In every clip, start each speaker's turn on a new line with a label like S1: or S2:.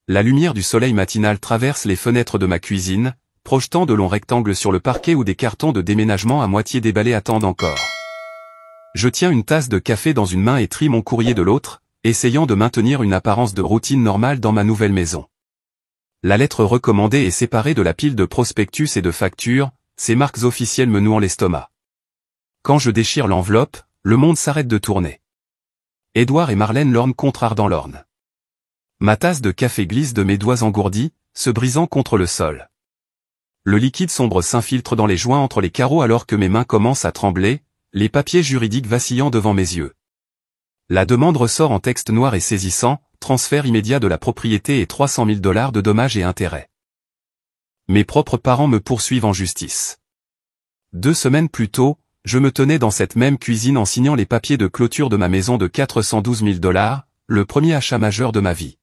S1: La lumière du soleil matinal traverse les fenêtres de ma cuisine, projetant de longs rectangles sur le parquet où des cartons de déménagement à moitié déballés attendent encore. Je tiens une tasse de café dans une main et trie mon courrier de l'autre, essayant de maintenir une apparence de routine normale dans ma nouvelle maison. La lettre recommandée est séparée de la pile de prospectus et de factures, ces marques officielles me nouant l'estomac. Quand je déchire l'enveloppe, le monde s'arrête de tourner. Édouard et Marlène Lorne contre Ardan Lorne. Ma tasse de café glisse de mes doigts engourdis, se brisant contre le sol. Le liquide sombre s'infiltre dans les joints entre les carreaux alors que mes mains commencent à trembler, les papiers juridiques vacillant devant mes yeux. La demande ressort en texte noir et saisissant, transfert immédiat de la propriété et $300 000 de dommages et intérêts. Mes propres parents me poursuivent en justice. 2 semaines plus tôt, je me tenais dans cette même cuisine en signant les papiers de clôture de ma maison de $412 000, le premier achat majeur de ma vie.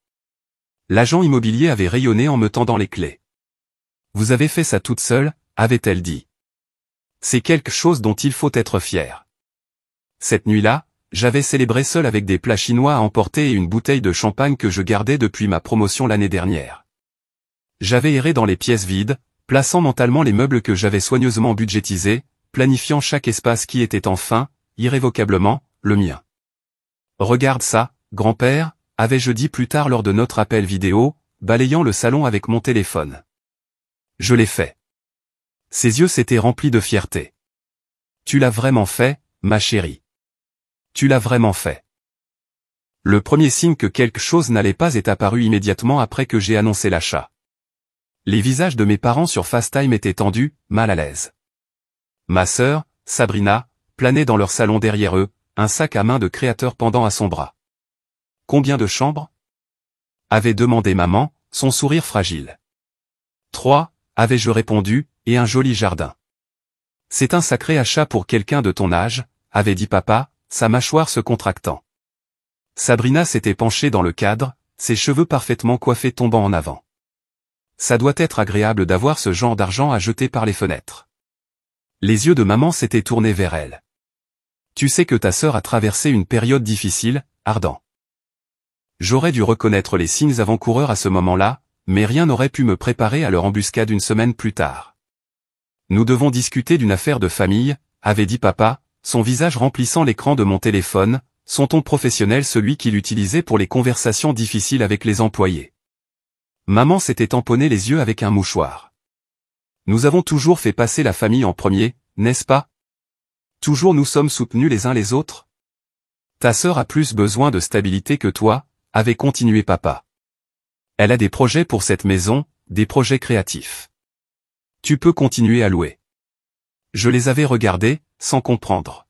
S1: L'agent immobilier avait rayonné en me tendant les clés. « Vous avez fait ça toute seule », avait-elle dit. « C'est quelque chose dont il faut être fier. » Cette nuit-là, j'avais célébré seul avec des plats chinois à emporter et une bouteille de champagne que je gardais depuis ma promotion l'année dernière. J'avais erré dans les pièces vides, plaçant mentalement les meubles que j'avais soigneusement budgétisés, planifiant chaque espace qui était enfin, irrévocablement, le mien. « Regarde ça, grand-père », avais-je dit plus tard lors de notre appel vidéo, balayant le salon avec mon téléphone. Je l'ai fait. Ses yeux s'étaient remplis de fierté. « Tu l'as vraiment fait, ma chérie. Tu l'as vraiment fait. » Le premier signe que quelque chose n'allait pas est apparu immédiatement après que j'ai annoncé l'achat. Les visages de mes parents sur FaceTime étaient tendus, mal à l'aise. Ma sœur, Sabrina, planait dans leur salon derrière eux, un sac à main de créateur pendant à son bras. « Combien de chambres ?» avait demandé maman, son sourire fragile. « 3, avais-je répondu, et un joli jardin. »« C'est un sacré achat pour quelqu'un de ton âge, » avait dit papa, sa mâchoire se contractant. Sabrina s'était penchée dans le cadre, ses cheveux parfaitement coiffés tombant en avant. Ça doit être agréable d'avoir ce genre d'argent à jeter par les fenêtres. Les yeux de maman s'étaient tournés vers elle. Tu sais que ta sœur a traversé une période difficile, Ardan. J'aurais dû reconnaître les signes avant-coureurs à ce moment-là, mais rien n'aurait pu me préparer à leur embuscade une semaine plus tard. Nous devons discuter d'une affaire de famille, avait dit papa, son visage remplissant l'écran de mon téléphone, son ton professionnel celui qu'il utilisait pour les conversations difficiles avec les employés. Maman s'était tamponné les yeux avec un mouchoir. Nous avons toujours fait passer la famille en premier, n'est-ce pas? Toujours nous sommes soutenus les uns les autres? Ta sœur a plus besoin de stabilité que toi, avait continué papa. Elle a des projets pour cette maison, des projets créatifs. Tu peux continuer à louer. Je les avais regardés, sans comprendre.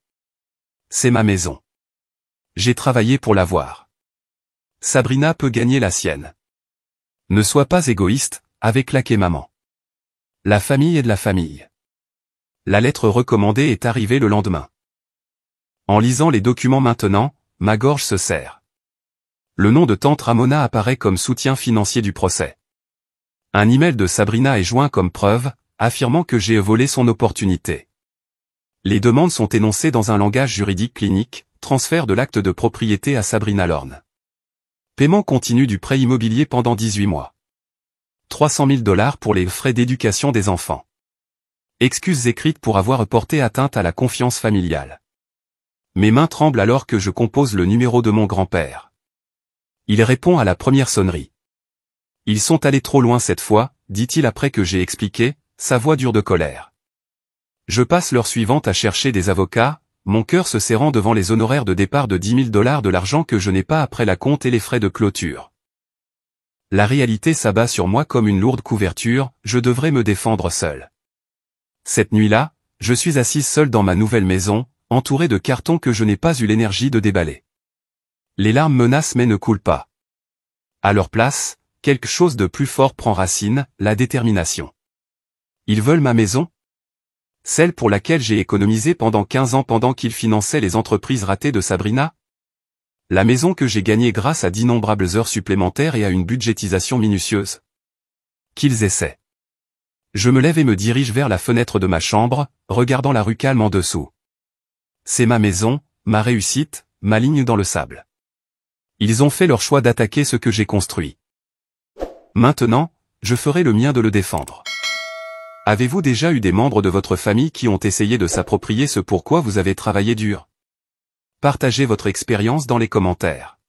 S1: C'est ma maison. J'ai travaillé pour l'avoir. Sabrina peut gagner la sienne. Ne sois pas égoïste, avait claqué maman. La famille est de la famille. La lettre recommandée est arrivée le lendemain. En lisant les documents maintenant, ma gorge se serre. Le nom de tante Ramona apparaît comme soutien financier du procès. Un email de Sabrina est joint comme preuve, affirmant que j'ai volé son opportunité. Les demandes sont énoncées dans un langage juridique clinique, transfert de l'acte de propriété à Sabrina Lorne. Paiement continu du prêt immobilier pendant 18 mois. $300 000 pour les frais d'éducation des enfants. Excuses écrites pour avoir porté atteinte à la confiance familiale. Mes mains tremblent alors que je compose le numéro de mon grand-père. Il répond à la première sonnerie. Ils sont allés trop loin cette fois, dit-il après que j'ai expliqué, sa voix dure de colère. Je passe l'heure suivante à chercher des avocats, mon cœur se serrant devant les honoraires de départ de $10 000 de l'argent que je n'ai pas après la compte et les frais de clôture. La réalité s'abat sur moi comme une lourde couverture, je devrais me défendre seul. Cette nuit-là, je suis assise seule dans ma nouvelle maison, entourée de cartons que je n'ai pas eu l'énergie de déballer. Les larmes menacent mais ne coulent pas. À leur place, quelque chose de plus fort prend racine, la détermination. Ils veulent ma maison? Celle pour laquelle j'ai économisé pendant 15 ans pendant qu'ils finançaient les entreprises ratées de Sabrina? La maison que j'ai gagnée grâce à d'innombrables heures supplémentaires et à une budgétisation minutieuse? Qu'ils essaient. Je me lève et me dirige vers la fenêtre de ma chambre, regardant la rue calme en dessous. C'est ma maison, ma réussite, ma ligne dans le sable. Ils ont fait leur choix d'attaquer ce que j'ai construit. Maintenant, je ferai le mien de le défendre. Avez-vous déjà eu des membres de votre famille qui ont essayé de s'approprier ce pourquoi vous avez travaillé dur? Partagez votre expérience dans les commentaires.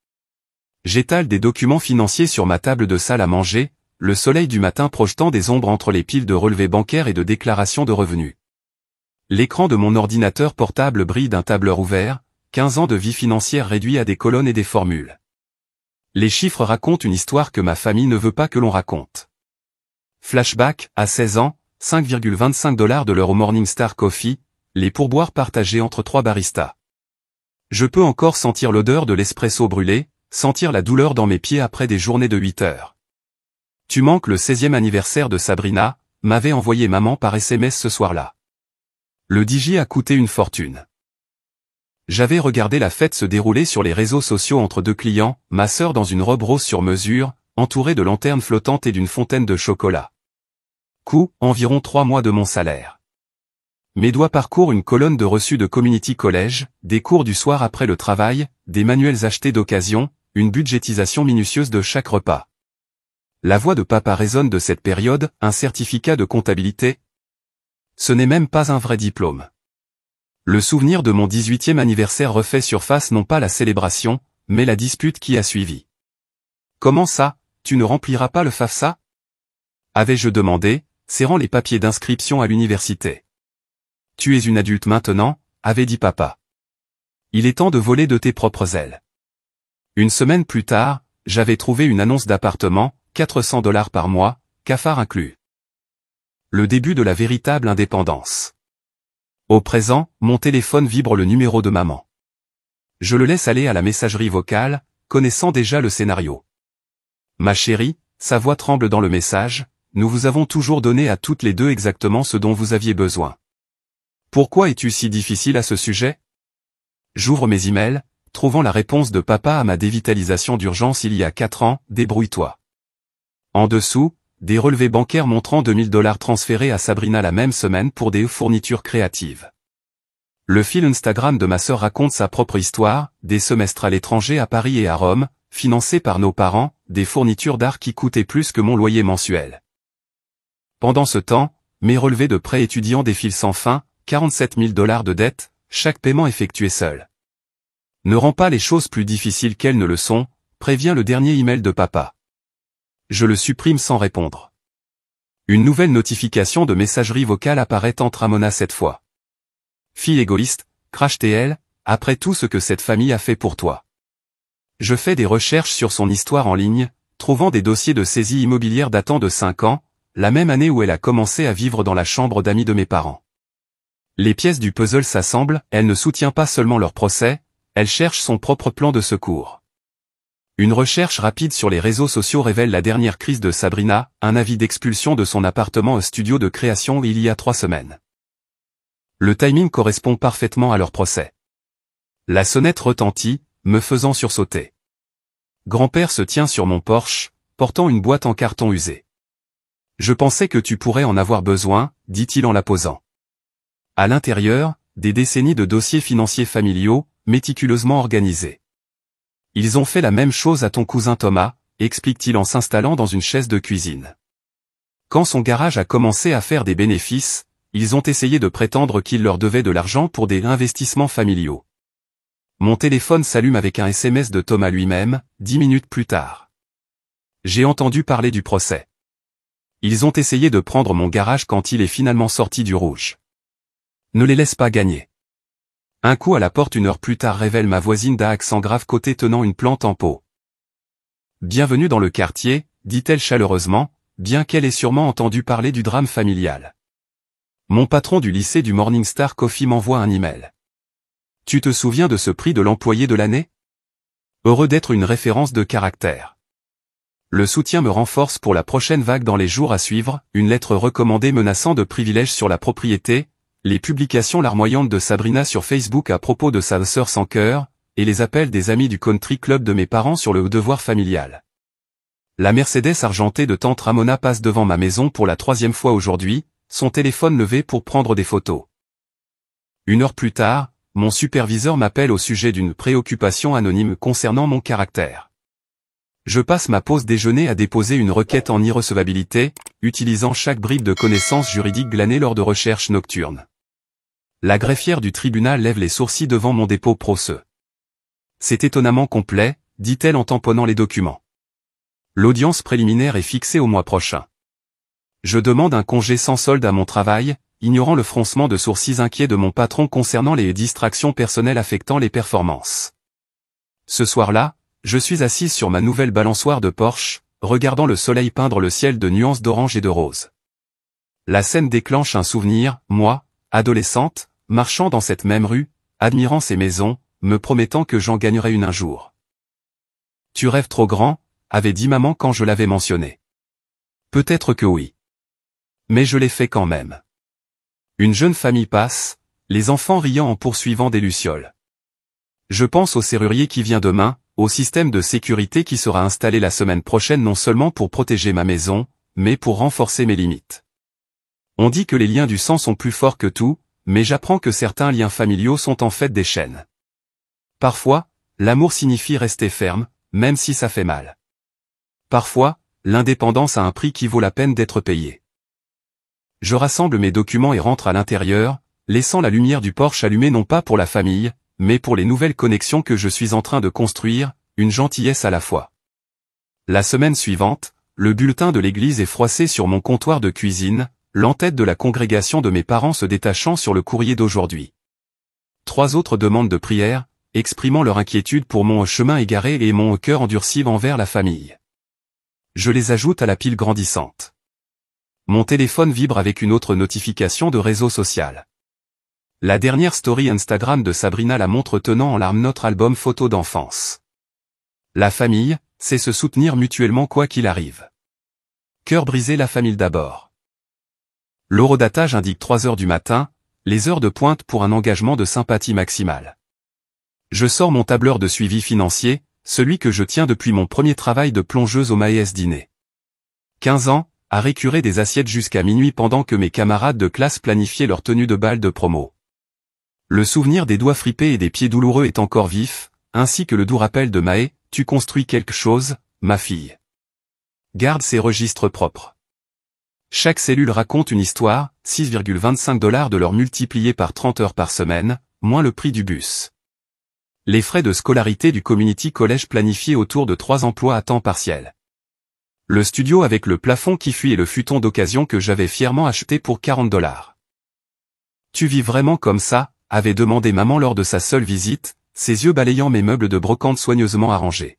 S1: J'étale des documents financiers sur ma table de salle à manger, le soleil du matin projetant des ombres entre les piles de relevés bancaires et de déclarations de revenus. L'écran de mon ordinateur portable brille d'un tableur ouvert, 15 ans de vie financière réduit à des colonnes et des formules. Les chiffres racontent une histoire que ma famille ne veut pas que l'on raconte. Flashback, à 16 ans, 5,25 $ de l'heure au Morningstar Coffee, les pourboires partagés entre 3 baristas. Je peux encore sentir l'odeur de l'espresso brûlé, sentir la douleur dans mes pieds après des journées de 8 heures. Tu manques le 16e anniversaire de Sabrina, m'avait envoyé maman par SMS ce soir-là. Le DJ a coûté une fortune. J'avais regardé la fête se dérouler sur les réseaux sociaux entre deux clients, ma sœur dans une robe rose sur mesure, entourée de lanternes flottantes et d'une fontaine de chocolat. Coût, environ 3 mois de mon salaire. Mes doigts parcourent une colonne de reçus de Community College, des cours du soir après le travail, des manuels achetés d'occasion, une budgétisation minutieuse de chaque repas. La voix de papa résonne de cette période, un certificat de comptabilité. Ce n'est même pas un vrai diplôme. Le souvenir de mon 18e anniversaire refait surface non pas la célébration, mais la dispute qui a suivi. Comment ça, tu ne rempliras pas le FAFSA? Avais-je demandé, serrant les papiers d'inscription à l'université. Tu es une adulte maintenant, avait dit papa. Il est temps de voler de tes propres ailes. Une semaine plus tard, j'avais trouvé une annonce d'appartement, 400 $ par mois, cafard inclus. Le début de la véritable indépendance. Au présent, mon téléphone vibre le numéro de maman. Je le laisse aller à la messagerie vocale, connaissant déjà le scénario. Ma chérie, sa voix tremble dans le message, nous vous avons toujours donné à toutes les deux exactement ce dont vous aviez besoin. Pourquoi es-tu si difficile à ce sujet? J'ouvre mes emails, trouvant la réponse de papa à ma dévitalisation d'urgence il y a 4 ans, débrouille-toi. En dessous, des relevés bancaires montrant 2000 $ transférés à Sabrina la même semaine pour des fournitures créatives. Le fil Instagram de ma sœur raconte sa propre histoire, des semestres à l'étranger à Paris et à Rome, financés par nos parents, des fournitures d'art qui coûtaient plus que mon loyer mensuel. Pendant ce temps, mes relevés de prêts étudiants défilent sans fin, 47 000 $ de dettes, chaque paiement effectué seul. Ne rends pas les choses plus difficiles qu'elles ne le sont, prévient le dernier email de papa. Je le supprime sans répondre. Une nouvelle notification de messagerie vocale apparaît entre Ramona cette fois. Fille égoïste, crache TL, après tout ce que cette famille a fait pour toi. Je fais des recherches sur son histoire en ligne, trouvant des dossiers de saisie immobilière datant de 5 ans, la même année où elle a commencé à vivre dans la chambre d'amis de mes parents. Les pièces du puzzle s'assemblent, elle ne soutient pas seulement leur procès, elle cherche son propre plan de secours. Une recherche rapide sur les réseaux sociaux révèle la dernière crise de Sabrina, un avis d'expulsion de son appartement au studio de création il y a 3 semaines. Le timing correspond parfaitement à leur procès. La sonnette retentit, me faisant sursauter. Grand-père se tient sur mon porche, portant une boîte en carton usé. Je pensais que tu pourrais en avoir besoin, dit-il en la posant. À l'intérieur, des décennies de dossiers financiers familiaux, méticuleusement organisés. Ils ont fait la même chose à ton cousin Thomas, explique-t-il en s'installant dans une chaise de cuisine. Quand son garage a commencé à faire des bénéfices, ils ont essayé de prétendre qu'il leur devait de l'argent pour des investissements familiaux. Mon téléphone s'allume avec un SMS de Thomas lui-même, 10 minutes plus tard. J'ai entendu parler du procès. Ils ont essayé de prendre mon garage quand il est finalement sorti du rouge. Ne les laisse pas gagner. Un coup à la porte 1 heure plus tard révèle ma voisine d'un accent grave côté tenant une plante en pot. Bienvenue dans le quartier, dit-elle chaleureusement, bien qu'elle ait sûrement entendu parler du drame familial. Mon patron du lycée du Morningstar Coffee m'envoie un email. Tu te souviens de ce prix de l'employé de l'année? Heureux d'être une référence de caractère. Le soutien me renforce pour la prochaine vague dans les jours à suivre, une lettre recommandée menaçant de privilèges sur la propriété, les publications larmoyantes de Sabrina sur Facebook à propos de sa sœur sans cœur, et les appels des amis du country club de mes parents sur le devoir familial. La Mercedes argentée de tante Ramona passe devant ma maison pour la 3e fois aujourd'hui, son téléphone levé pour prendre des photos. 1 heure plus tard, mon superviseur m'appelle au sujet d'une préoccupation anonyme concernant mon caractère. Je passe ma pause déjeuner à déposer une requête en irrecevabilité, utilisant chaque bribe de connaissances juridiques glanées lors de recherches nocturnes. La greffière du tribunal lève les sourcils devant mon dépôt procès. C'est étonnamment complet, dit-elle en tamponnant les documents. L'audience préliminaire est fixée au mois prochain. Je demande un congé sans solde à mon travail, ignorant le froncement de sourcils inquiet de mon patron concernant les distractions personnelles affectant les performances. Ce soir-là, je suis assise sur ma nouvelle balançoire de Porsche, regardant le soleil peindre le ciel de nuances d'orange et de rose. La scène déclenche un souvenir, moi, adolescente, marchant dans cette même rue, admirant ces maisons, me promettant que j'en gagnerais une un jour. Tu rêves trop grand, avait dit maman quand je l'avais mentionné. Peut-être que oui. Mais je l'ai fait quand même. Une jeune famille passe, les enfants riant en poursuivant des lucioles. Je pense au serrurier qui vient demain, au système de sécurité qui sera installé la semaine prochaine non seulement pour protéger ma maison, mais pour renforcer mes limites. On dit que les liens du sang sont plus forts que tout, mais j'apprends que certains liens familiaux sont en fait des chaînes. Parfois, l'amour signifie rester ferme, même si ça fait mal. Parfois, l'indépendance a un prix qui vaut la peine d'être payé. Je rassemble mes documents et rentre à l'intérieur, laissant la lumière du Porsche allumée non pas pour la famille, mais pour les nouvelles connexions que je suis en train de construire, une gentillesse à la fois. La semaine suivante, le bulletin de l'église est froissé sur mon comptoir de cuisine, l'entête de la congrégation de mes parents se détachant sur le courrier d'aujourd'hui. 3 autres demandes de prière, exprimant leur inquiétude pour mon chemin égaré et mon cœur endurci envers la famille. Je les ajoute à la pile grandissante. Mon téléphone vibre avec une autre notification de réseau social. La dernière story Instagram de Sabrina la montre tenant en larmes notre album photo d'enfance. La famille, c'est se soutenir mutuellement quoi qu'il arrive. Cœur brisé la famille d'abord. L'horodatage indique 3 heures du matin, les heures de pointe pour un engagement de sympathie maximale. Je sors mon tableur de suivi financier, celui que je tiens depuis mon premier travail de plongeuse au Maïs Dîner. 15 ans, à récurer des assiettes jusqu'à minuit pendant que mes camarades de classe planifiaient leur tenue de bal de promo. Le souvenir des doigts fripés et des pieds douloureux est encore vif, ainsi que le doux rappel de Maë, tu construis quelque chose, ma fille. Garde ses registres propres. Chaque cellule raconte une histoire, 6,25 $ de l'heure multiplié par 30 heures par semaine, moins le prix du bus. Les frais de scolarité du community college planifiés autour de 3 emplois à temps partiel. Le studio avec le plafond qui fuit et le futon d'occasion que j'avais fièrement acheté pour 40 $. Tu vis vraiment comme ça, avait demandé maman lors de sa seule visite, ses yeux balayant mes meubles de brocante soigneusement arrangés.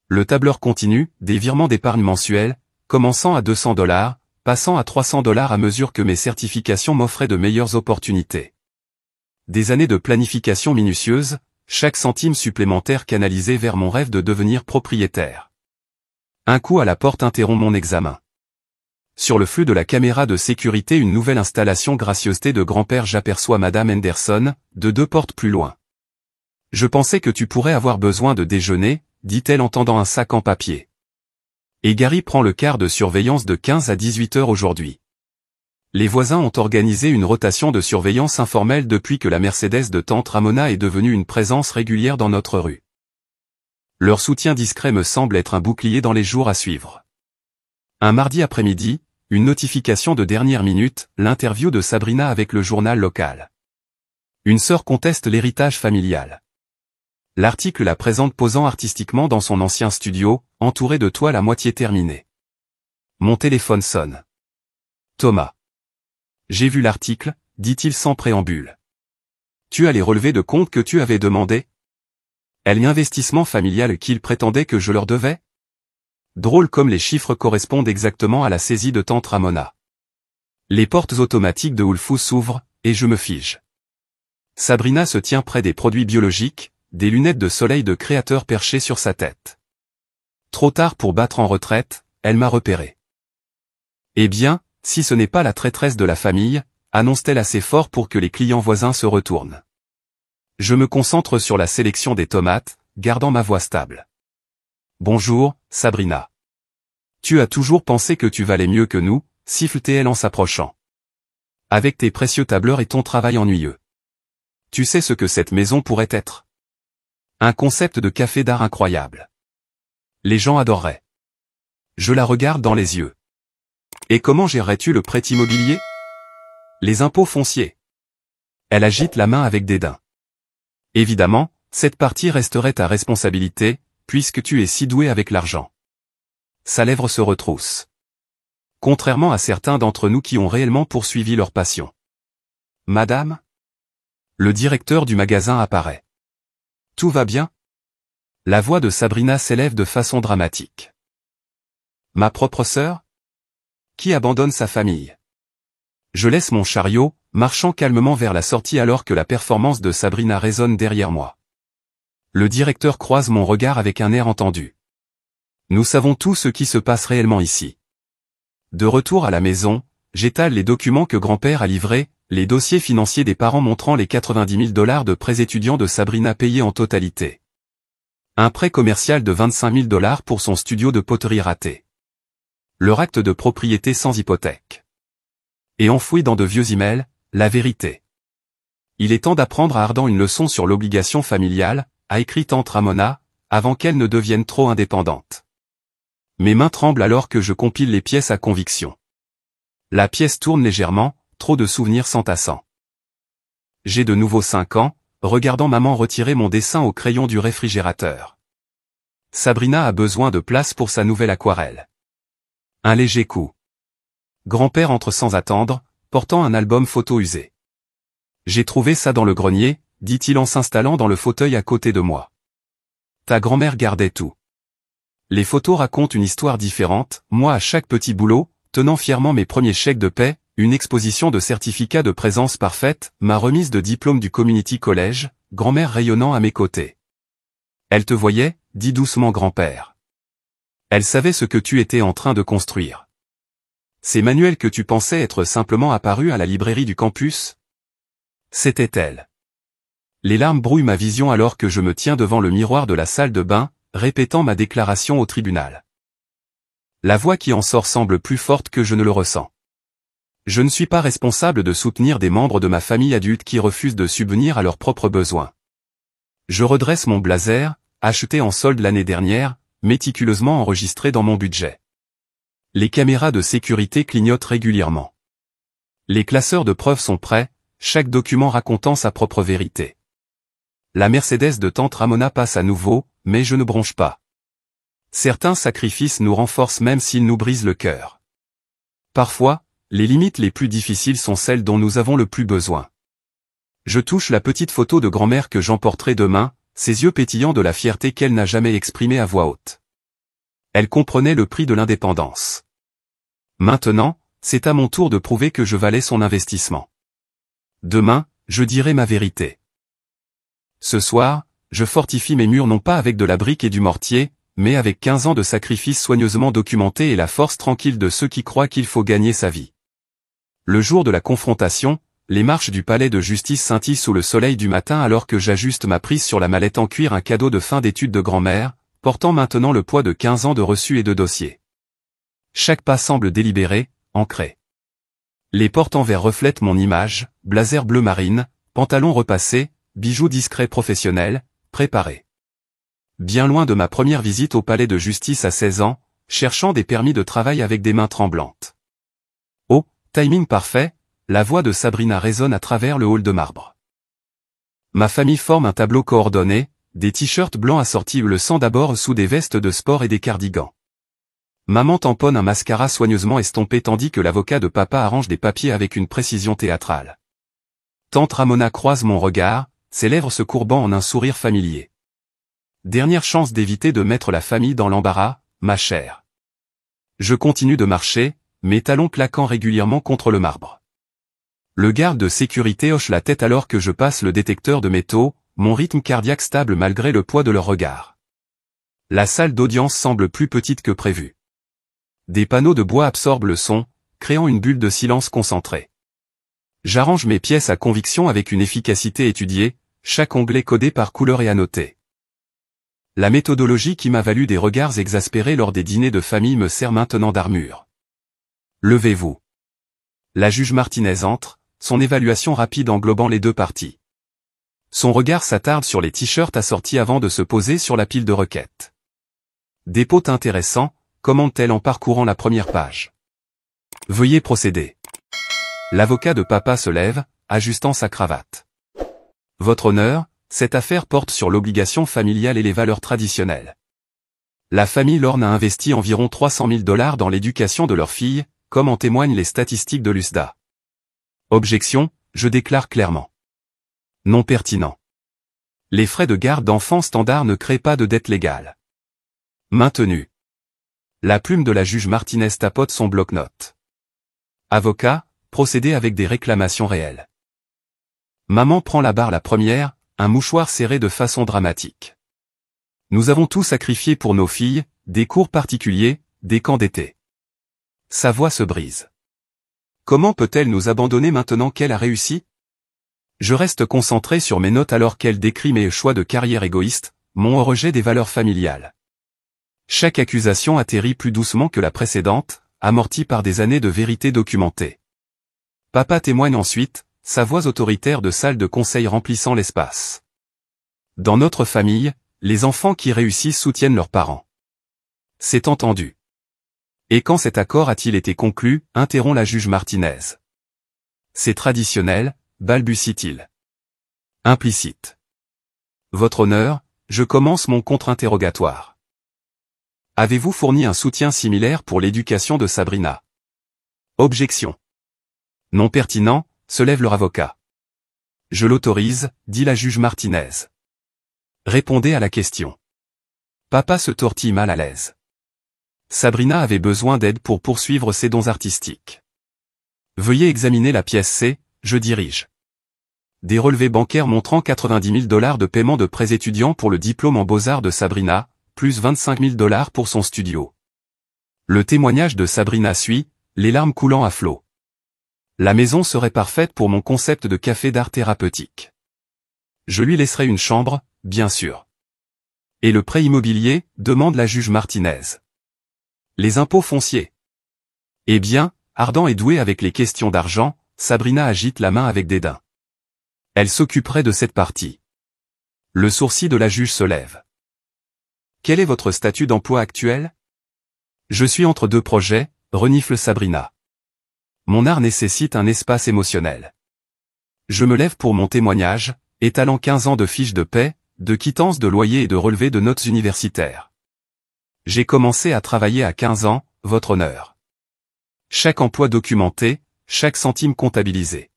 S1: Le tableur continue, des virements d'épargne mensuels, commençant à 200 $, passant à 300 $ à mesure que mes certifications m'offraient de meilleures opportunités. Des années de planification minutieuse, chaque centime supplémentaire canalisé vers mon rêve de devenir propriétaire. Un coup à la porte interrompt mon examen. Sur le flux de la caméra de sécurité une nouvelle installation gracieuseté de grand-père j'aperçois Madame Henderson, de 2 portes plus loin. Je pensais que tu pourrais avoir besoin de déjeuner, dit-elle en tendant un sac en papier. Et Gary prend le quart de surveillance de 15 à 18 heures aujourd'hui. Les voisins ont organisé une rotation de surveillance informelle depuis que la Mercedes de tante Ramona est devenue une présence régulière dans notre rue. Leur soutien discret me semble être un bouclier dans les jours à suivre. Un mardi après-midi, une notification de dernière minute, l'interview de Sabrina avec le journal local. Une sœur conteste l'héritage familial. L'article la présente posant artistiquement dans son ancien studio, entouré de toiles à moitié terminées. Mon téléphone sonne. Thomas. J'ai vu l'article, dit-il sans préambule. Tu as les relevés de compte que tu avais demandé? Est-ce l'investissement familial qu'il prétendait que je leur devais? Drôle comme les chiffres correspondent exactement à la saisie de tante Ramona. Les portes automatiques de Wolfous s'ouvrent, et je me fige. Sabrina se tient près des produits biologiques, des lunettes de soleil de créateur perchées sur sa tête. Trop tard pour battre en retraite, elle m'a repéré. Eh bien, si ce n'est pas la traîtresse de la famille, annonce-t-elle assez fort pour que les clients voisins se retournent. Je me concentre sur la sélection des tomates, gardant ma voix stable. Bonjour, Sabrina. Tu as toujours pensé que tu valais mieux que nous, siffle-t-elle en s'approchant. Avec tes précieux tableurs et ton travail ennuyeux. Tu sais ce que cette maison pourrait être? Un concept de café d'art incroyable. Les gens adoreraient. Je la regarde dans les yeux. Et comment gérerais-tu le prêt immobilier? Les impôts fonciers. Elle agite la main avec dédain. Évidemment, cette partie resterait ta responsabilité, puisque tu es si doué avec l'argent. Sa lèvre se retrousse. Contrairement à certains d'entre nous qui ont réellement poursuivi leur passion. Madame? Le directeur du magasin apparaît. Tout va bien? La voix de Sabrina s'élève de façon dramatique. Ma propre sœur? Qui abandonne sa famille? Je laisse mon chariot, marchant calmement vers la sortie alors que la performance de Sabrina résonne derrière moi. Le directeur croise mon regard avec un air entendu. Nous savons tout ce qui se passe réellement ici. De retour à la maison, j'étale les documents que grand-père a livrés, les dossiers financiers des parents montrant les 90 000 $ de prêts étudiants de Sabrina payés en totalité. Un prêt commercial de 25 000 $ pour son studio de poterie raté. Leur acte de propriété sans hypothèque. Et enfoui dans de vieux emails, la vérité. Il est temps d'apprendre à Ardan une leçon sur l'obligation familiale, a écrit tante Ramona, avant qu'elle ne devienne trop indépendante. Mes mains tremblent alors que je compile les pièces à conviction. La pièce tourne légèrement, trop de souvenirs s'entassant. J'ai de nouveau 5 ans, regardant maman retirer mon dessin au crayon du réfrigérateur. Sabrina a besoin de place pour sa nouvelle aquarelle. Un léger coup. Grand-père entre sans attendre, portant un album photo usé. J'ai trouvé ça dans le grenier, dit-il en s'installant dans le fauteuil à côté de moi. Ta grand-mère gardait tout. Les photos racontent une histoire différente, moi à chaque petit boulot, tenant fièrement mes premiers chèques de paie, une exposition de certificats de présence parfaite, ma remise de diplôme du Community College, grand-mère rayonnant à mes côtés. Elle te voyait, dit doucement grand-père. Elle savait ce que tu étais en train de construire. Ces manuels que tu pensais être simplement apparus à la librairie du campus? C'était elle. Les larmes brouillent ma vision alors que je me tiens devant le miroir de la salle de bain, répétant ma déclaration au tribunal. La voix qui en sort semble plus forte que je ne le ressens. Je ne suis pas responsable de soutenir des membres de ma famille adulte qui refusent de subvenir à leurs propres besoins. Je redresse mon blazer, acheté en solde l'année dernière, méticuleusement enregistré dans mon budget. Les caméras de sécurité clignotent régulièrement. Les classeurs de preuves sont prêts, chaque document racontant sa propre vérité. La Mercedes de tante Ramona passe à nouveau, mais je ne bronche pas. Certains sacrifices nous renforcent même s'ils nous brisent le cœur. Parfois, les limites les plus difficiles sont celles dont nous avons le plus besoin. Je touche la petite photo de grand-mère que j'emporterai demain, ses yeux pétillants de la fierté qu'elle n'a jamais exprimée à voix haute. Elle comprenait le prix de l'indépendance. Maintenant, c'est à mon tour de prouver que je valais son investissement. Demain, je dirai ma vérité. Ce soir, je fortifie mes murs non pas avec de la brique et du mortier, mais avec 15 ans de sacrifices soigneusement documentés et la force tranquille de ceux qui croient qu'il faut gagner sa vie. Le jour de la confrontation, les marches du palais de justice scintillent sous le soleil du matin alors que j'ajuste ma prise sur la mallette en cuir, un cadeau de fin d'études de grand-mère, portant maintenant le poids de 15 ans de reçus et de dossiers. Chaque pas semble délibéré, ancré. Les portes en verre reflètent mon image, blazer bleu marine, pantalon repassé, bijoux discrets professionnels, préparés. Bien loin de ma première visite au palais de justice à 16 ans, cherchant des permis de travail avec des mains tremblantes. Oh, timing parfait, la voix de Sabrina résonne à travers le hall de marbre. Ma famille forme un tableau coordonné, des t-shirts blancs assortis le sang d'abord sous des vestes de sport et des cardigans. Maman tamponne un mascara soigneusement estompé tandis que l'avocat de papa arrange des papiers avec une précision théâtrale. Tante Ramona croise mon regard, ses lèvres se courbant en un sourire familier. Dernière chance d'éviter de mettre la famille dans l'embarras, ma chère. Je continue de marcher, mes talons claquant régulièrement contre le marbre. Le garde de sécurité hoche la tête alors que je passe le détecteur de métaux, mon rythme cardiaque stable malgré le poids de leur regard. La salle d'audience semble plus petite que prévu. Des panneaux de bois absorbent le son, créant une bulle de silence concentré. J'arrange mes pièces à conviction avec une efficacité étudiée, chaque onglet codé par couleur et annoté. La méthodologie qui m'a valu des regards exaspérés lors des dîners de famille me sert maintenant d'armure. Levez-vous. La juge Martinez entre, son évaluation rapide englobant les deux parties. Son regard s'attarde sur les t-shirts assortis avant de se poser sur la pile de requêtes. Dépôt intéressant, commente-t-elle en parcourant la première page. Veuillez procéder. L'avocat de papa se lève, ajustant sa cravate. Votre honneur, cette affaire porte sur l'obligation familiale et les valeurs traditionnelles. La famille Lorne a investi environ 300 000 $ dans l'éducation de leur fille, comme en témoignent les statistiques de l'USDA. Objection, je déclare clairement. Non pertinent. Les frais de garde d'enfants standard ne créent pas de dette légale. Maintenu. La plume de la juge Martinez tapote son bloc-notes. Avocat, procédez avec des réclamations réelles. Maman prend la barre la première, un mouchoir serré de façon dramatique. Nous avons tout sacrifié pour nos filles, des cours particuliers, des camps d'été. Sa voix se brise. Comment peut-elle nous abandonner maintenant qu'elle a réussi? Je reste concentré sur mes notes alors qu'elle décrit mes choix de carrière égoïstes, mon rejet des valeurs familiales. Chaque accusation atterrit plus doucement que la précédente, amortie par des années de vérité documentée. Papa témoigne ensuite, sa voix autoritaire de salle de conseil remplissant l'espace. Dans notre famille, les enfants qui réussissent soutiennent leurs parents. C'est entendu. Et quand cet accord a-t-il été conclu, interrompt la juge Martinez. C'est traditionnel, balbutie-t-il. Implicite. Votre honneur, je commence mon contre-interrogatoire. Avez-vous fourni un soutien similaire pour l'éducation de Sabrina? Objection. Non pertinent, se lève leur avocat. Je l'autorise, dit la juge Martinez. Répondez à la question. Papa se tortille mal à l'aise. Sabrina avait besoin d'aide pour poursuivre ses dons artistiques. Veuillez examiner la pièce C, je dirige. Des relevés bancaires montrant 90 000 $ de paiement de prêts étudiants pour le diplôme en beaux-arts de Sabrina, plus 25 000 $ pour son studio. Le témoignage de Sabrina suit, les larmes coulant à flot. La maison serait parfaite pour mon concept de café d'art thérapeutique. Je lui laisserai une chambre, bien sûr. Et le prêt immobilier, demande la juge Martinez. Les impôts fonciers. Eh bien, ardent et doué avec les questions d'argent, Sabrina agite la main avec dédain. Elle s'occuperait de cette partie. Le sourcil de la juge se lève. Quel est votre statut d'emploi actuel? Je suis entre deux projets, renifle Sabrina. Mon art nécessite un espace émotionnel. Je me lève pour mon témoignage, étalant 15 ans de fiches de paie, de quittances de loyer et de relevés de notes universitaires. J'ai commencé à travailler à 15 ans, votre honneur. Chaque emploi documenté, chaque centime comptabilisé.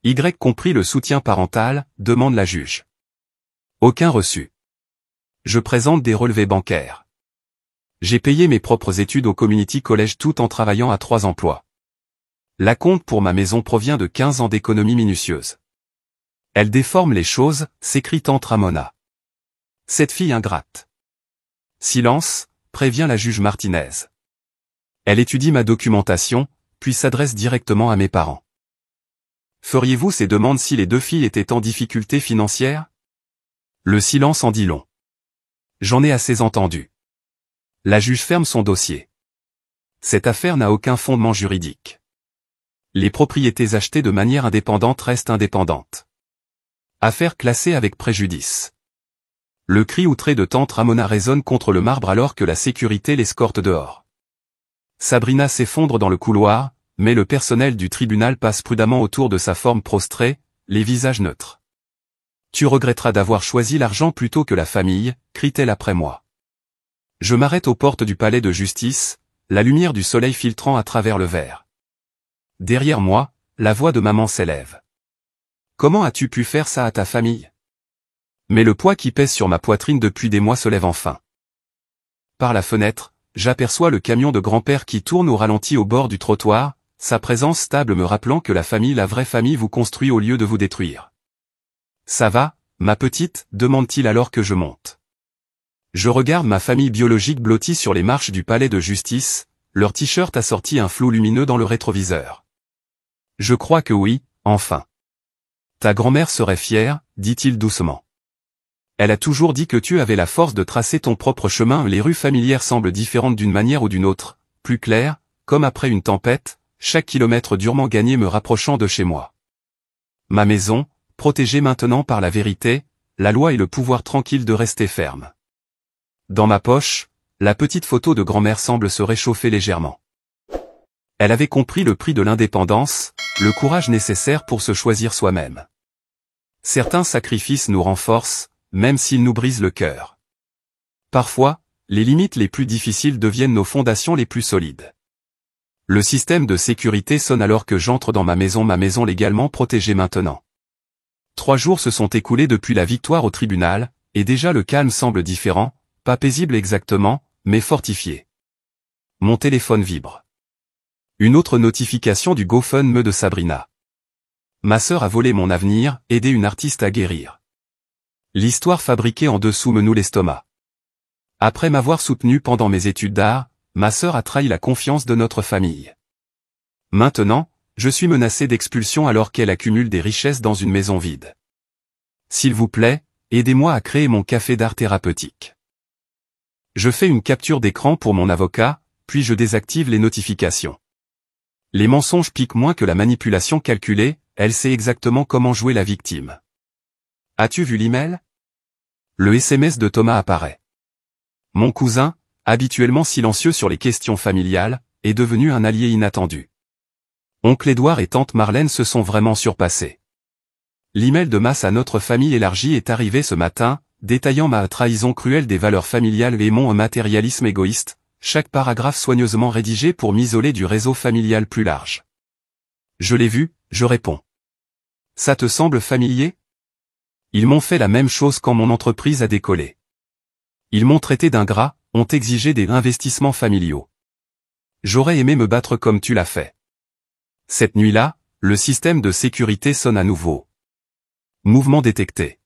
S1: Y compris le soutien parental, demande la juge. Aucun reçu. Je présente des relevés bancaires. J'ai payé mes propres études au Community College tout en travaillant à 3 emplois. L'acompte pour ma maison provient de 15 ans d'économie minutieuse. Elle déforme les choses, s'écrie tante Ramona. Cette fille ingrate. Silence, prévient la juge Martinez. Elle étudie ma documentation, puis s'adresse directement à mes parents. Feriez-vous ces demandes si les deux filles étaient en difficulté financière? Le silence en dit long. J'en ai assez entendu. La juge ferme son dossier. Cette affaire n'a aucun fondement juridique. Les propriétés achetées de manière indépendante restent indépendantes. Affaire classée avec préjudice. Le cri outré de tante Ramona résonne contre le marbre alors que la sécurité l'escorte dehors. Sabrina s'effondre dans le couloir, mais le personnel du tribunal passe prudemment autour de sa forme prostrée, les visages neutres. Tu regretteras d'avoir choisi l'argent plutôt que la famille, crie-t-elle après moi. Je m'arrête aux portes du palais de justice, la lumière du soleil filtrant à travers le verre. Derrière moi, la voix de maman s'élève. Comment as-tu pu faire ça à ta famille? Mais le poids qui pèse sur ma poitrine depuis des mois se lève enfin. Par la fenêtre, j'aperçois le camion de grand-père qui tourne au ralenti au bord du trottoir, sa présence stable me rappelant que la vraie famille vous construit au lieu de vous détruire. Ça va, ma petite, demande-t-il alors que je monte. Je regarde ma famille biologique blottie sur les marches du palais de justice, leur t-shirt assorti un flou lumineux dans le rétroviseur. Je crois que oui, enfin. Ta grand-mère serait fière, dit-il doucement. Elle a toujours dit que tu avais la force de tracer ton propre chemin. Les rues familières semblent différentes d'une manière ou d'une autre, plus claires, comme après une tempête, chaque kilomètre durement gagné me rapprochant de chez moi. Ma maison, protégée maintenant par la vérité, la loi et le pouvoir tranquille de rester ferme. Dans ma poche, la petite photo de grand-mère semble se réchauffer légèrement. Elle avait compris le prix de l'indépendance, le courage nécessaire pour se choisir soi-même. Certains sacrifices nous renforcent, même s'ils nous brisent le cœur. Parfois, les limites les plus difficiles deviennent nos fondations les plus solides. Le système de sécurité sonne alors que j'entre dans ma maison légalement protégée maintenant. 3 jours se sont écoulés depuis la victoire au tribunal, et déjà le calme semble différent, pas paisible exactement, mais fortifié. Mon téléphone vibre. Une autre notification du GoFundMe de Sabrina. Ma sœur a volé mon avenir, aidé une artiste à guérir. L'histoire fabriquée en dessous me noue l'estomac. Après m'avoir soutenu pendant mes études d'art, ma sœur a trahi la confiance de notre famille. Maintenant, je suis menacé d'expulsion alors qu'elle accumule des richesses dans une maison vide. S'il vous plaît, aidez-moi à créer mon café d'art thérapeutique. Je fais une capture d'écran pour mon avocat, puis je désactive les notifications. Les mensonges piquent moins que la manipulation calculée, elle sait exactement comment jouer la victime. As-tu vu l'email? Le SMS de Thomas apparaît. Mon cousin, habituellement silencieux sur les questions familiales, est devenu un allié inattendu. Oncle Édouard et tante Marlène se sont vraiment surpassés. L'email de masse à notre famille élargie est arrivé ce matin, détaillant ma trahison cruelle des valeurs familiales et mon matérialisme égoïste, chaque paragraphe soigneusement rédigé pour m'isoler du réseau familial plus large. Je l'ai vu, je réponds. Ça te semble familier? Ils m'ont fait la même chose quand mon entreprise a décollé. Ils m'ont traité d'ingrat, ont exigé des investissements familiaux. J'aurais aimé me battre comme tu l'as fait. Cette nuit-là, le système de sécurité sonne à nouveau. Mouvement détecté.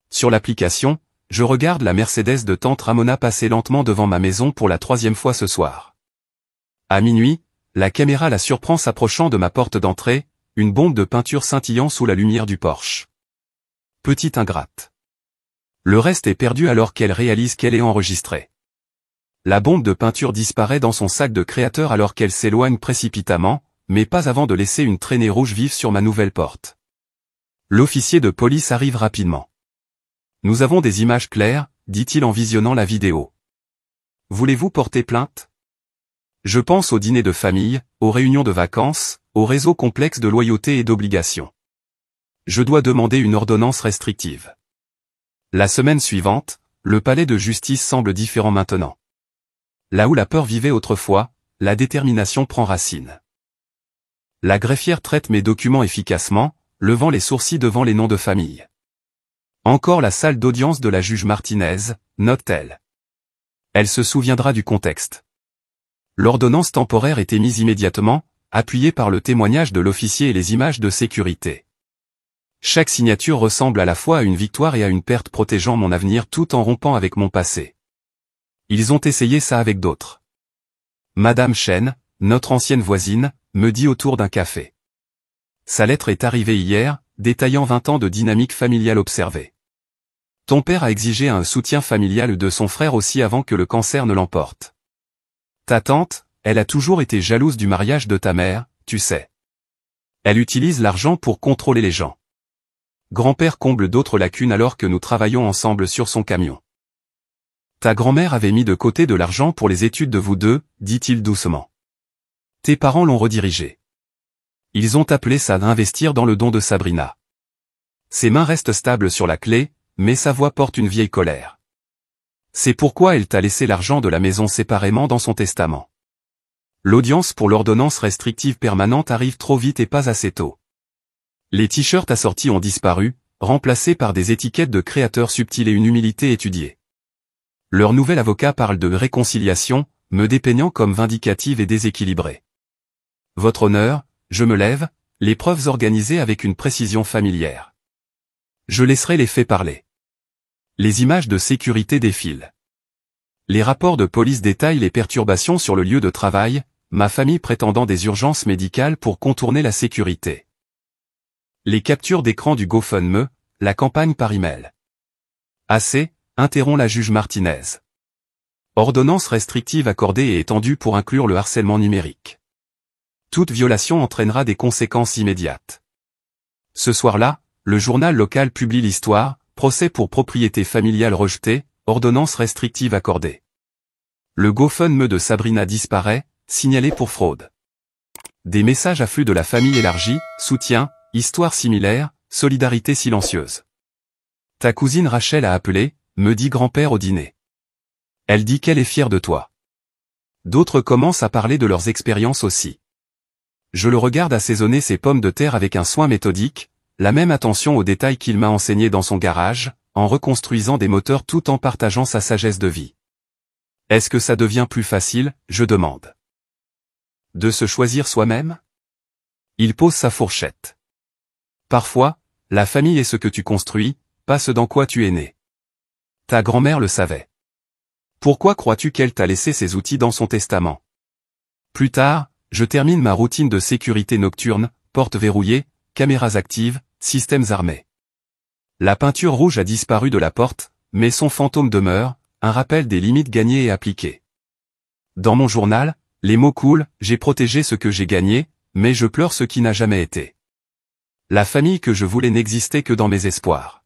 S1: Sur l'application, je regarde la Mercedes de tante Ramona passer lentement devant ma maison pour la 3e fois ce soir. À minuit, la caméra la surprend s'approchant de ma porte d'entrée, une bombe de peinture scintillant sous la lumière du Porsche. Petite ingrate. Le reste est perdu alors qu'elle réalise qu'elle est enregistrée. La bombe de peinture disparaît dans son sac de créateur alors qu'elle s'éloigne précipitamment, mais pas avant de laisser une traînée rouge vive sur ma nouvelle porte. L'officier de police arrive rapidement. Nous avons des images claires, dit-il en visionnant la vidéo. Voulez-vous porter plainte? Je pense aux dîners de famille, aux réunions de vacances, au réseau complexe de loyauté et d'obligation. Je dois demander une ordonnance restrictive. La semaine suivante, le palais de justice semble différent maintenant. Là où la peur vivait autrefois, la détermination prend racine. La greffière traite mes documents efficacement, levant les sourcils devant les noms de famille. Encore la salle d'audience de la juge Martinez, note-t-elle. Elle se souviendra du contexte. L'ordonnance temporaire est émise immédiatement, appuyée par le témoignage de l'officier et les images de sécurité. Chaque signature ressemble à la fois à une victoire et à une perte protégeant mon avenir tout en rompant avec mon passé. Ils ont essayé ça avec d'autres. Madame Chen, notre ancienne voisine, me dit autour d'un café. Sa lettre est arrivée hier, détaillant 20 ans de dynamique familiale observée. Ton père a exigé un soutien familial de son frère aussi avant que le cancer ne l'emporte. Ta tante, elle a toujours été jalouse du mariage de ta mère, tu sais. Elle utilise l'argent pour contrôler les gens. Grand-père comble d'autres lacunes alors que nous travaillons ensemble sur son camion. Ta grand-mère avait mis de côté de l'argent pour les études de vous deux, dit-il doucement. Tes parents l'ont redirigé. Ils ont appelé ça d'investir dans le don de Sabrina. Ses mains restent stables sur la clé, mais sa voix porte une vieille colère. C'est pourquoi elle t'a laissé l'argent de la maison séparément dans son testament. L'audience pour l'ordonnance restrictive permanente arrive trop vite et pas assez tôt. Les t-shirts assortis ont disparu, remplacés par des étiquettes de créateurs subtils et une humilité étudiée. Leur nouvel avocat parle de réconciliation, me dépeignant comme vindicative et déséquilibrée. Votre honneur, je me lève, les preuves organisées avec une précision familière. Je laisserai les faits parler. Les images de sécurité défilent. Les rapports de police détaillent les perturbations sur le lieu de travail, ma famille prétendant des urgences médicales pour contourner la sécurité. Les captures d'écran du GoFundMe, la campagne par email. Assez, interrompt la juge Martinez. Ordonnance restrictive accordée et étendue pour inclure le harcèlement numérique. Toute violation entraînera des conséquences immédiates. Ce soir-là, le journal local publie l'histoire, procès pour propriété familiale rejetée, ordonnance restrictive accordée. Le GoFundMe de Sabrina disparaît, signalé pour fraude. Des messages affluent de la famille élargie, soutien, histoire similaire, solidarité silencieuse. Ta cousine Rachel a appelé, me dit grand-père au dîner. Elle dit qu'elle est fière de toi. D'autres commencent à parler de leurs expériences aussi. Je le regarde assaisonner ses pommes de terre avec un soin méthodique, la même attention aux détails qu'il m'a enseigné dans son garage, en reconstruisant des moteurs tout en partageant sa sagesse de vie. Est-ce que ça devient plus facile, je demande. De se choisir soi-même? Il pose sa fourchette. Parfois, la famille est ce que tu construis, pas ce dans quoi tu es né. Ta grand-mère le savait. Pourquoi crois-tu qu'elle t'a laissé ces outils dans son testament? Plus tard, je termine ma routine de sécurité nocturne, portes verrouillées, caméras actives, systèmes armés. La peinture rouge a disparu de la porte, mais son fantôme demeure, un rappel des limites gagnées et appliquées. Dans mon journal, les mots coulent, j'ai protégé ce que j'ai gagné, mais je pleure ce qui n'a jamais été. La famille que je voulais n'existait que dans mes espoirs.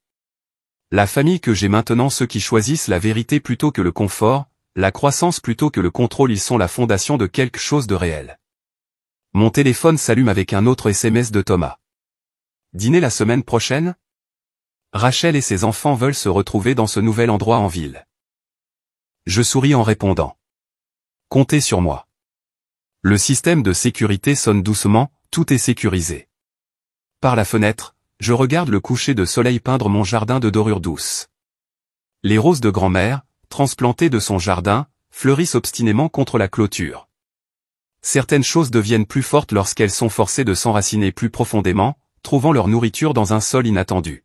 S1: La famille que j'ai maintenant, ceux qui choisissent la vérité plutôt que le confort, la croissance plutôt que le contrôle, ils sont la fondation de quelque chose de réel. Mon téléphone s'allume avec un autre SMS de Thomas. Dîner la semaine prochaine? Rachel et ses enfants veulent se retrouver dans ce nouvel endroit en ville. Je souris en répondant. Comptez sur moi. Le système de sécurité sonne doucement, tout est sécurisé. Par la fenêtre, je regarde le coucher de soleil peindre mon jardin de dorure douce. Les roses de grand-mère, transplantées de son jardin, fleurissent obstinément contre la clôture. Certaines choses deviennent plus fortes lorsqu'elles sont forcées de s'enraciner plus profondément, trouvant leur nourriture dans un sol inattendu.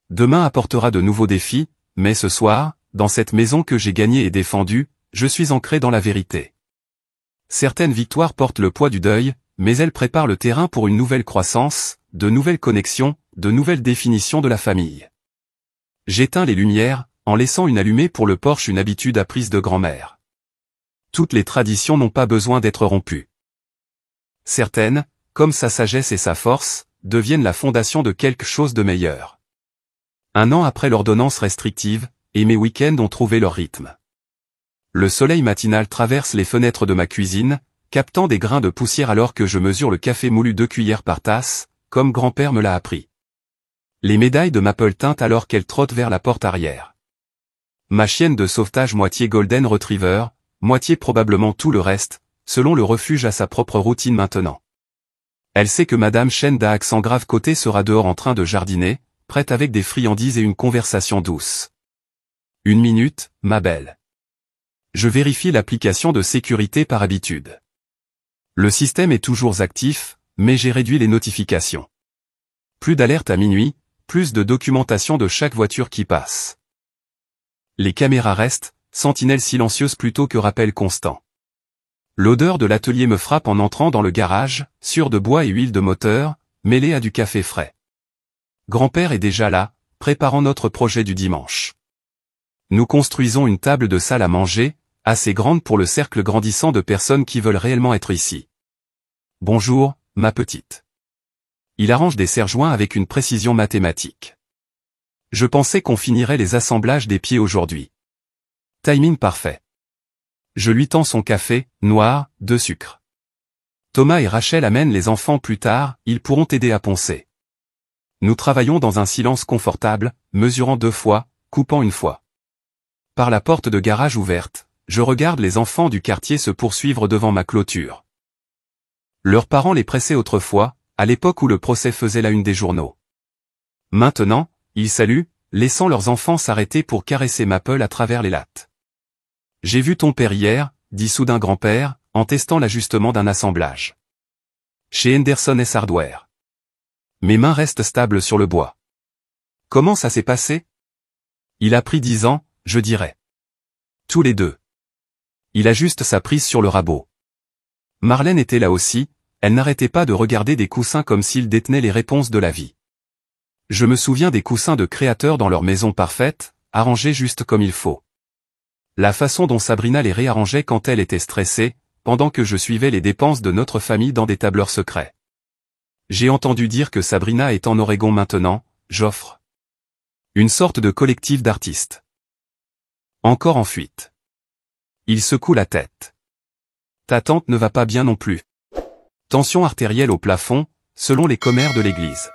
S1: Demain apportera de nouveaux défis, mais ce soir, dans cette maison que j'ai gagnée et défendue, je suis ancré dans la vérité. Certaines victoires portent le poids du deuil, mais elles préparent le terrain pour une nouvelle croissance, de nouvelles connexions, de nouvelles définitions de la famille. J'éteins les lumières, en laissant une allumée pour le porche, une habitude apprise de grand-mère. Toutes les traditions n'ont pas besoin d'être rompues. Certaines, comme sa sagesse et sa force, deviennent la fondation de quelque chose de meilleur. Un an après l'ordonnance restrictive, et mes week-ends ont trouvé leur rythme. Le soleil matinal traverse les fenêtres de ma cuisine, captant des grains de poussière alors que je mesure le café moulu 2 cuillères par tasse, comme grand-père me l'a appris. Les médailles de Maple tintent alors qu'elle trotte vers la porte arrière. Ma chienne de sauvetage moitié Golden Retriever, moitié probablement tout le reste, selon le refuge a sa propre routine maintenant. Elle sait que Madame Chen d'accent grave côté sera dehors en train de jardiner, prête avec des friandises et une conversation douce. 1 minute, ma belle. Je vérifie l'application de sécurité par habitude. Le système est toujours actif, mais j'ai réduit les notifications. Plus d'alerte à minuit, plus de documentation de chaque voiture qui passe. Les caméras restent, sentinelles silencieuses plutôt que rappel constant. L'odeur de l'atelier me frappe en entrant dans le garage, sûr de bois et huile de moteur, mêlée à du café frais. Grand-père est déjà là, préparant notre projet du dimanche. Nous construisons une table de salle à manger, assez grande pour le cercle grandissant de personnes qui veulent réellement être ici. Bonjour, ma petite. Il arrange des serre-joints avec une précision mathématique. Je pensais qu'on finirait les assemblages des pieds aujourd'hui. Timing parfait. Je lui tends son café, noir, de sucre. Thomas et Rachel amènent les enfants plus tard, ils pourront t'aider à poncer. Nous travaillons dans un silence confortable, mesurant 2 fois, coupant 1 fois. Par la porte de garage ouverte, je regarde les enfants du quartier se poursuivre devant ma clôture. Leurs parents les pressaient autrefois, à l'époque où le procès faisait la une des journaux. Maintenant, ils saluent, laissant leurs enfants s'arrêter pour caresser Maple à travers les lattes. J'ai vu ton père hier, dit soudain grand-père, en testant l'ajustement d'un assemblage. Chez Henderson & Hardware. Mes mains restent stables sur le bois. Comment ça s'est passé? Il a pris 10 ans, je dirais. Tous les deux. Il ajuste sa prise sur le rabot. Marlène était là aussi, elle n'arrêtait pas de regarder des coussins comme s'ils détenaient les réponses de la vie. Je me souviens des coussins de créateurs dans leur maison parfaite, arrangés juste comme il faut. La façon dont Sabrina les réarrangeait quand elle était stressée, pendant que je suivais les dépenses de notre famille dans des tableurs secrets. J'ai entendu dire que Sabrina est en Oregon maintenant, j'offre. Une sorte de collectif d'artistes. Encore en fuite. Il secoue la tête. Ta tante ne va pas bien non plus. Tension artérielle au plafond, selon les commères de l'église.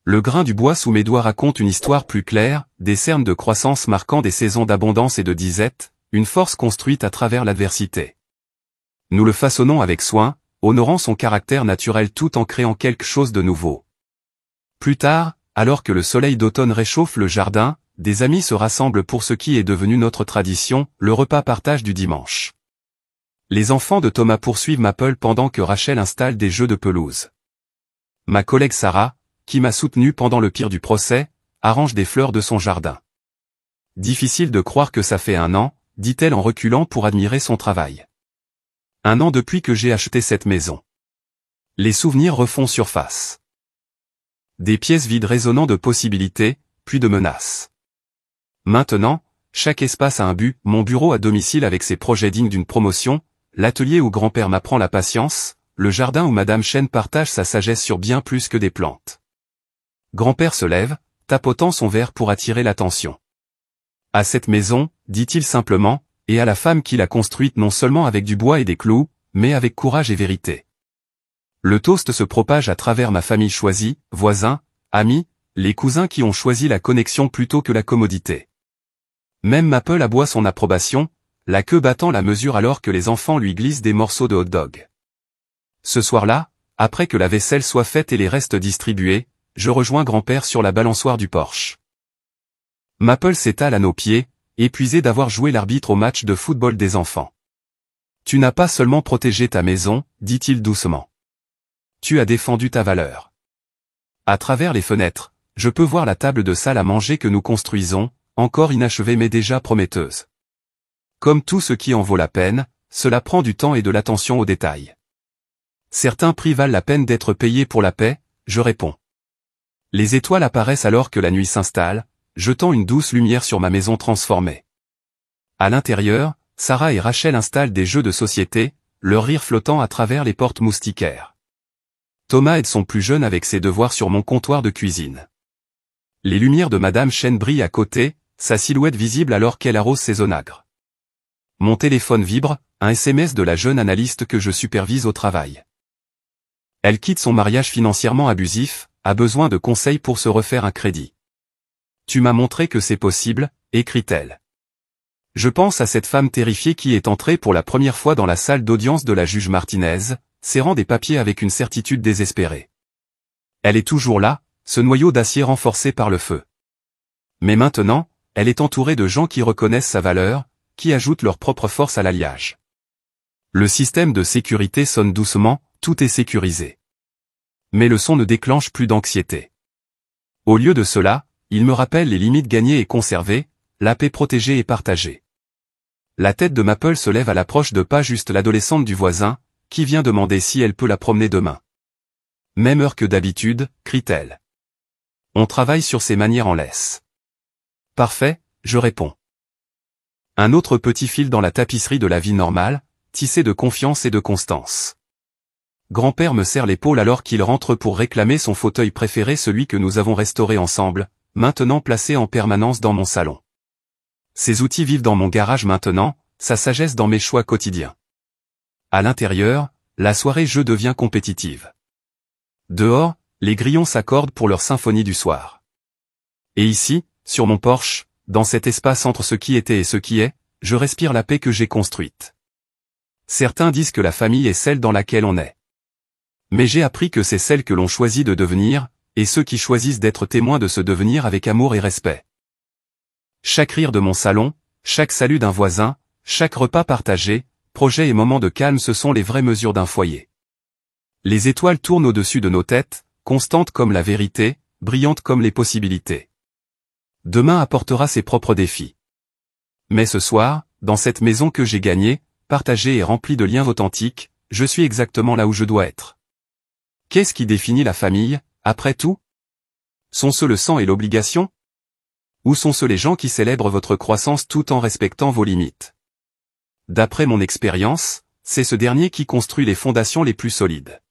S1: Le grain du bois sous mes doigts raconte une histoire plus claire, des cernes de croissance marquant des saisons d'abondance et de disette, une force construite à travers l'adversité. Nous le façonnons avec soin, honorant son caractère naturel tout en créant quelque chose de nouveau. Plus tard, alors que le soleil d'automne réchauffe le jardin, des amis se rassemblent pour ce qui est devenu notre tradition, le repas partage du dimanche. Les enfants de Thomas poursuivent Maple pendant que Rachel installe des jeux de pelouse. Ma collègue Sarah, qui m'a soutenu pendant le pire du procès, arrange des fleurs de son jardin. Difficile de croire que ça fait 1 an, dit-elle en reculant pour admirer son travail. 1 an depuis que j'ai acheté cette maison. Les souvenirs refont surface. Des pièces vides résonnant de possibilités, puis de menaces. Maintenant, chaque espace a un but, mon bureau à domicile avec ses projets dignes d'une promotion, l'atelier où grand-père m'apprend la patience, le jardin où Madame Chen partage sa sagesse sur bien plus que des plantes. Grand-père se lève, tapotant son verre pour attirer l'attention. À cette maison, dit-il simplement, et à la femme qui l'a construite non seulement avec du bois et des clous, mais avec courage et vérité. Le toast se propage à travers ma famille choisie, voisins, amis, les cousins qui ont choisi la connexion plutôt que la commodité. Même Maple aboie son approbation, la queue battant la mesure alors que les enfants lui glissent des morceaux de hot-dog. Ce soir-là, après que la vaisselle soit faite et les restes distribués, je rejoins grand-père sur la balançoire du porche. Maple s'étale à nos pieds, épuisé d'avoir joué l'arbitre au match de football des enfants. Tu n'as pas seulement protégé ta maison, dit-il doucement. Tu as défendu ta valeur. À travers les fenêtres, je peux voir la table de salle à manger que nous construisons, encore inachevée mais déjà prometteuse. Comme tout ce qui en vaut la peine, cela prend du temps et de l'attention aux détails. Certains prix valent la peine d'être payés pour la paix, je réponds. Les étoiles apparaissent alors que la nuit s'installe, jetant une douce lumière sur ma maison transformée. À l'intérieur, Sarah et Rachel installent des jeux de société, leur rire flottant à travers les portes moustiquaires. Thomas aide son plus jeune avec ses devoirs sur mon comptoir de cuisine. Les lumières de Madame Chen brillent à côté, sa silhouette visible alors qu'elle arrose ses onagres. Mon téléphone vibre, un SMS de la jeune analyste que je supervise au travail. Elle quitte son mariage financièrement abusif, a besoin de conseils pour se refaire un crédit. Tu m'as montré que c'est possible, écrit-elle. Je pense à cette femme terrifiée qui est entrée pour la première fois dans la salle d'audience de la juge Martinez, serrant des papiers avec une certitude désespérée. Elle est toujours là, ce noyau d'acier renforcé par le feu. Mais maintenant, elle est entourée de gens qui reconnaissent sa valeur, qui ajoutent leur propre force à l'alliage. Le système de sécurité sonne doucement, tout est sécurisé. Mais le son ne déclenche plus d'anxiété. Au lieu de cela, il me rappelle les limites gagnées et conservées, la paix protégée et partagée. La tête de Maple se lève à l'approche de pas juste l'adolescente du voisin, qui vient demander si elle peut la promener demain. Même heure que d'habitude, crie-t-elle. On travaille sur ses manières en laisse. Parfait, je réponds. Un autre petit fil dans la tapisserie de la vie normale, tissé de confiance et de constance. Grand-père me serre l'épaule alors qu'il rentre pour réclamer son fauteuil préféré, celui que nous avons restauré ensemble, maintenant placé en permanence dans mon salon. Ses outils vivent dans mon garage maintenant, sa sagesse dans mes choix quotidiens. À l'intérieur, la soirée jeu devient compétitive. Dehors, les grillons s'accordent pour leur symphonie du soir. Et ici, sur mon porche, dans cet espace entre ce qui était et ce qui est, je respire la paix que j'ai construite. Certains disent que la famille est celle dans laquelle on est. Mais j'ai appris que c'est celle que l'on choisit de devenir, et ceux qui choisissent d'être témoins de ce devenir avec amour et respect. Chaque rire de mon salon, chaque salut d'un voisin, chaque repas partagé, projet et moment de calme, ce sont les vraies mesures d'un foyer. Les étoiles tournent au-dessus de nos têtes, constantes comme la vérité, brillantes comme les possibilités. Demain apportera ses propres défis. Mais ce soir, dans cette maison que j'ai gagnée, partagée et remplie de liens authentiques, je suis exactement là où je dois être. Qu'est-ce qui définit la famille, après tout? Sont-ce le sang et l'obligation? Ou sont-ce les gens qui célèbrent votre croissance tout en respectant vos limites? D'après mon expérience, c'est ce dernier qui construit les fondations les plus solides.